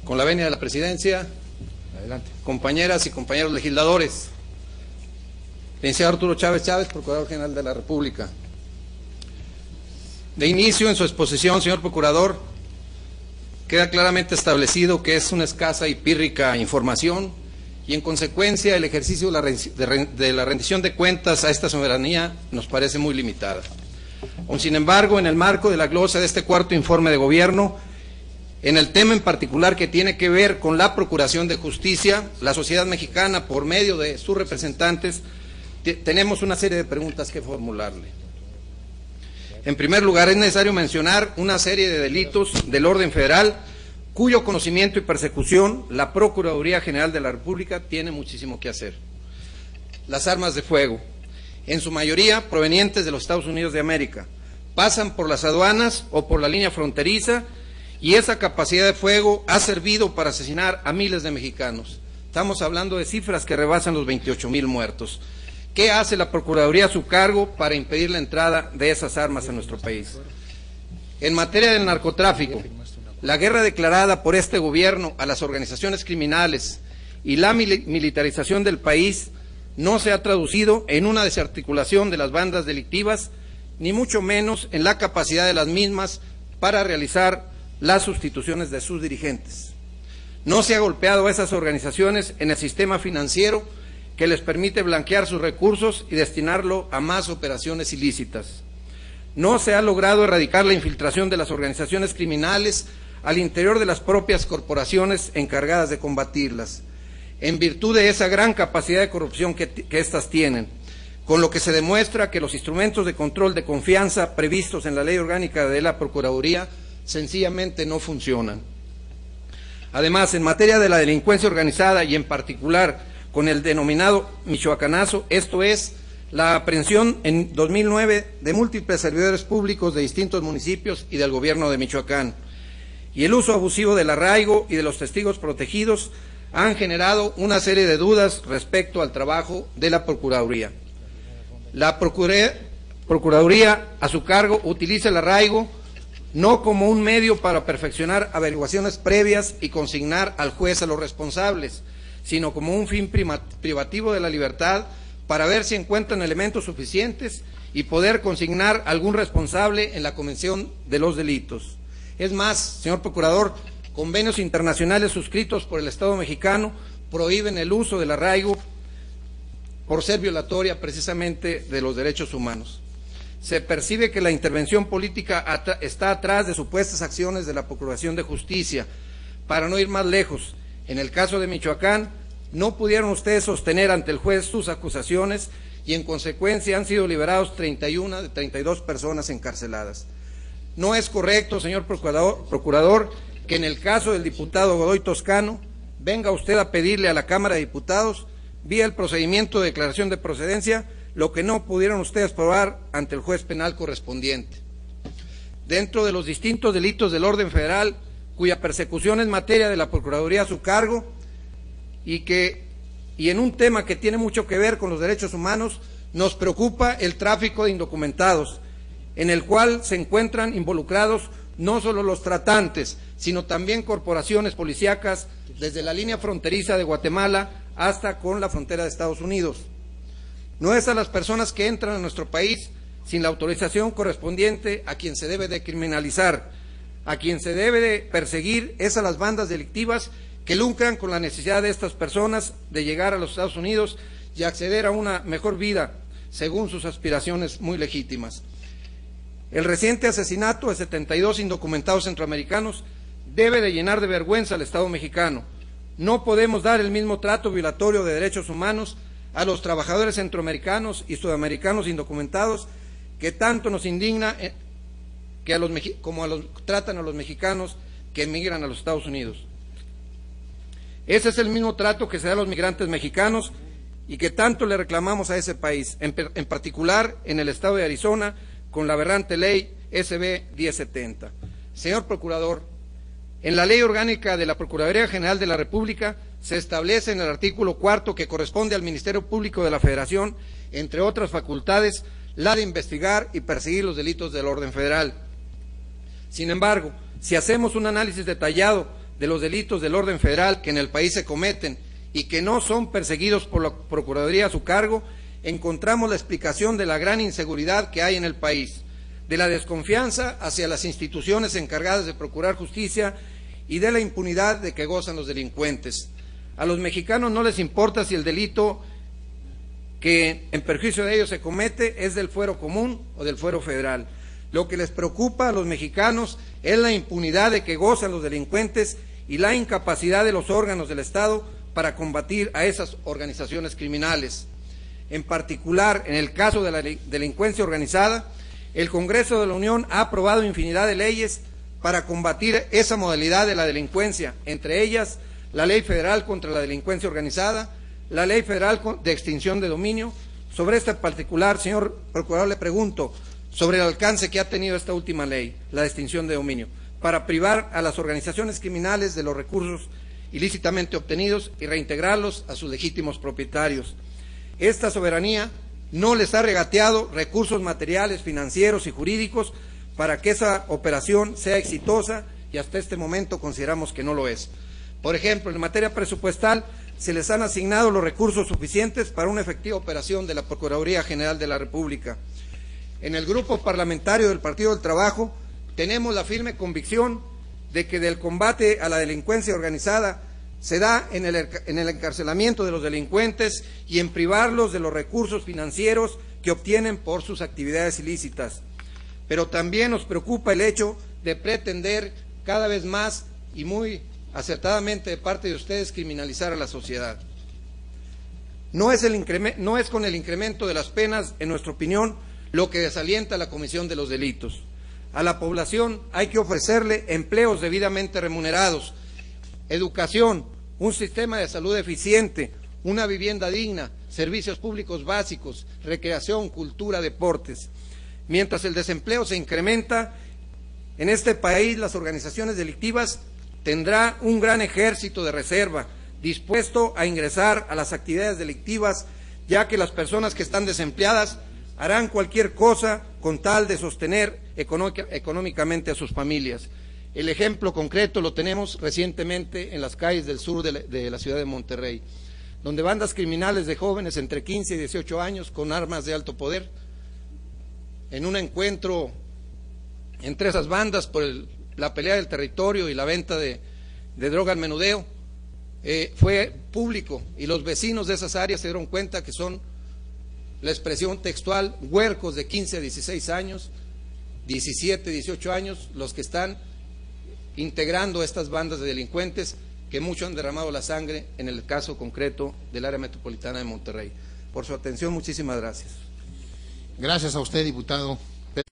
Con la venia de la presidencia, Adelante. compañeras y compañeros legisladores, licenciado Arturo Chávez Chávez, Procurador General de la República. De inicio, en su exposición, señor Procurador, queda claramente establecido que es una escasa y pírrica información y, en consecuencia, el ejercicio de la rendición de cuentas a esta soberanía nos parece muy limitada. Aun sin embargo, en el marco de la glosa de este cuarto informe de gobierno, en el tema en particular que tiene que ver con la Procuración de Justicia, la sociedad mexicana, por medio de sus representantes, tenemos una serie de preguntas que formularle. En primer lugar, es necesario mencionar una serie de delitos del orden federal cuyo conocimiento y persecución la Procuraduría General de la República tiene muchísimo que hacer. Las armas de fuego, en su mayoría provenientes de los Estados Unidos de América, pasan por las aduanas o por la línea fronteriza, y esa capacidad de fuego ha servido para asesinar a miles de mexicanos. Estamos hablando de cifras que rebasan los 28,000 muertos. ¿Qué hace la Procuraduría a su cargo para impedir la entrada de esas armas a nuestro país? En materia del narcotráfico, la guerra declarada por este gobierno a las organizaciones criminales y la militarización del país no se ha traducido en una desarticulación de las bandas delictivas, ni mucho menos en la capacidad de las mismas para realizar las sustituciones de sus dirigentes. No se ha golpeado a esas organizaciones en el sistema financiero que les permite blanquear sus recursos y destinarlo a más operaciones ilícitas. No se ha logrado erradicar la infiltración de las organizaciones criminales al interior de las propias corporaciones encargadas de combatirlas, en virtud de esa gran capacidad de corrupción que éstas tienen, con lo que se demuestra que los instrumentos de control de confianza previstos en la Ley Orgánica de la Procuraduría sencillamente no funcionan. Además, en materia de la delincuencia organizada y en particular con el denominado michoacanazo, esto es, la aprehensión en 2009 de múltiples servidores públicos de distintos municipios y del gobierno de Michoacán, y el uso abusivo del arraigo y de los testigos protegidos han generado una serie de dudas respecto al trabajo de la Procuraduría. La Procuraduría a su cargo utiliza el arraigo no como un medio para perfeccionar averiguaciones previas y consignar al juez a los responsables, sino como un fin privativo de la libertad para ver si encuentran elementos suficientes y poder consignar algún responsable en la comisión de los delitos. Es más, señor Procurador, convenios internacionales suscritos por el Estado mexicano prohíben el uso del arraigo por ser violatoria precisamente de los derechos humanos. Se percibe que la intervención política está atrás de supuestas acciones de la Procuración de Justicia. Para no ir más lejos, en el caso de Michoacán, no pudieron ustedes sostener ante el juez sus acusaciones y en consecuencia han sido liberados 31 de 32 personas encarceladas. No es correcto, señor Procurador, que en el caso del diputado Godoy Toscano venga usted a pedirle a la Cámara de Diputados, vía el procedimiento de declaración de procedencia, lo que no pudieron ustedes probar ante el juez penal correspondiente. Dentro de los distintos delitos del orden federal, cuya persecución es materia de la Procuraduría a su cargo, y en un tema que tiene mucho que ver con los derechos humanos, nos preocupa el tráfico de indocumentados, en el cual se encuentran involucrados no solo los tratantes, sino también corporaciones policíacas desde la línea fronteriza de Guatemala hasta con la frontera de Estados Unidos. No es a las personas que entran a nuestro país sin la autorización correspondiente a quien se debe de criminalizar, a quien se debe de perseguir es a las bandas delictivas que lucran con la necesidad de estas personas de llegar a los Estados Unidos y acceder a una mejor vida según sus aspiraciones muy legítimas. El reciente asesinato de 72 indocumentados centroamericanos debe de llenar de vergüenza al Estado mexicano. No podemos dar el mismo trato violatorio de derechos humanos a los trabajadores centroamericanos y sudamericanos indocumentados que tanto nos indigna como tratan a los mexicanos que emigran a los Estados Unidos. Ese es el mismo trato que se da a los migrantes mexicanos y que tanto le reclamamos a ese país, en particular en el estado de Arizona, con la aberrante ley SB 1070. Señor Procurador, en la Ley Orgánica de la Procuraduría General de la República se establece en el artículo 4 que corresponde al Ministerio Público de la Federación, entre otras facultades, la de investigar y perseguir los delitos del orden federal. Sin embargo, si hacemos un análisis detallado de los delitos del orden federal que en el país se cometen y que no son perseguidos por la Procuraduría a su cargo, encontramos la explicación de la gran inseguridad que hay en el país, de la desconfianza hacia las instituciones encargadas de procurar justicia y de la impunidad de que gozan los delincuentes. A los mexicanos no les importa si el delito que en perjuicio de ellos se comete es del fuero común o del fuero federal. Lo que les preocupa a los mexicanos es la impunidad de que gozan los delincuentes y la incapacidad de los órganos del Estado para combatir a esas organizaciones criminales. En particular, en el caso de la delincuencia organizada, el Congreso de la Unión ha aprobado infinidad de leyes para combatir esa modalidad de la delincuencia, entre ellas la Ley Federal contra la Delincuencia Organizada, la Ley Federal de Extinción de Dominio. Sobre este particular, señor Procurador, le pregunto sobre el alcance que ha tenido esta última ley, la de extinción de dominio, para privar a las organizaciones criminales de los recursos ilícitamente obtenidos y reintegrarlos a sus legítimos propietarios. Esta soberanía no les ha regateado recursos materiales, financieros y jurídicos para que esa operación sea exitosa, y hasta este momento consideramos que no lo es. Por ejemplo, en materia presupuestal se les han asignado los recursos suficientes para una efectiva operación de la Procuraduría General de la República. En el grupo parlamentario del Partido del Trabajo tenemos la firme convicción de que del combate a la delincuencia organizada se da en el encarcelamiento de los delincuentes y en privarlos de los recursos financieros que obtienen por sus actividades ilícitas. Pero también nos preocupa el hecho de pretender cada vez más y muy acertadamente de parte de ustedes criminalizar a la sociedad. No es con el incremento de las penas, en nuestra opinión, lo que desalienta la comisión de los delitos. A la población hay que ofrecerle empleos debidamente remunerados, educación, un sistema de salud eficiente, una vivienda digna, servicios públicos básicos, recreación, cultura, deportes. Mientras el desempleo se incrementa, en este país las organizaciones delictivas tendrán un gran ejército de reserva dispuesto a ingresar a las actividades delictivas, ya que las personas que están desempleadas harán cualquier cosa con tal de sostener económicamente a sus familias. El ejemplo concreto lo tenemos recientemente en las calles del sur de la ciudad de Monterrey, donde bandas criminales de jóvenes entre 15 y 18 años con armas de alto poder, en un encuentro entre esas bandas por la pelea del territorio y la venta de droga al menudeo, fue público, y los vecinos de esas áreas se dieron cuenta que son, la expresión textual, huercos de 15 a 16 años, 17, 18 años, los que están integrando estas bandas de delincuentes que mucho han derramado la sangre en el caso concreto del área metropolitana de Monterrey. Por su atención, muchísimas gracias. Gracias a usted, diputado.